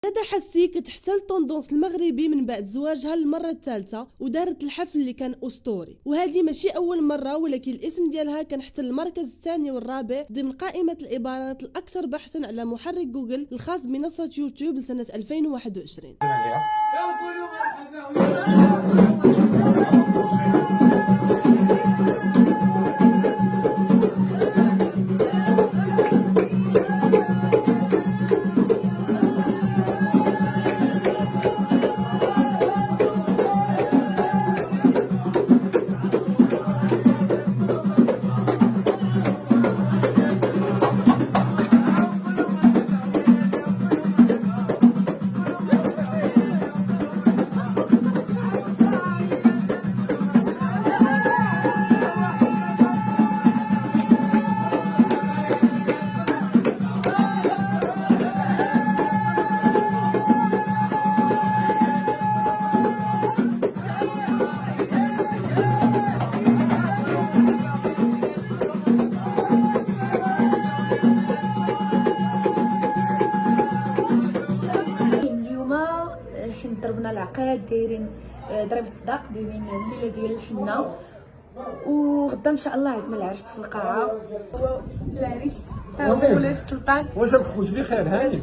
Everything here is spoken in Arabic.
ندى حسي كتحتل طوندونس المغربي من بعد زواجها للمره الثالثه ودارت الحفل اللي كان اسطوري، وهذه ماشي اول مره، ولكن الاسم ديالها كان حتى المركز الثاني والرابع ضمن قائمه العبارات الاكثر بحثا على محرك جوجل الخاص بمنصه يوتيوب لسنه 2021. حين ضربنا العقاد، دايرين ضرب الصداق، دايرين الليله ديال الحنه، وغدا ان شاء الله عندنا العرس في القاعه. العريس هو مولاي السلطان. واش بخوت بخير هاني؟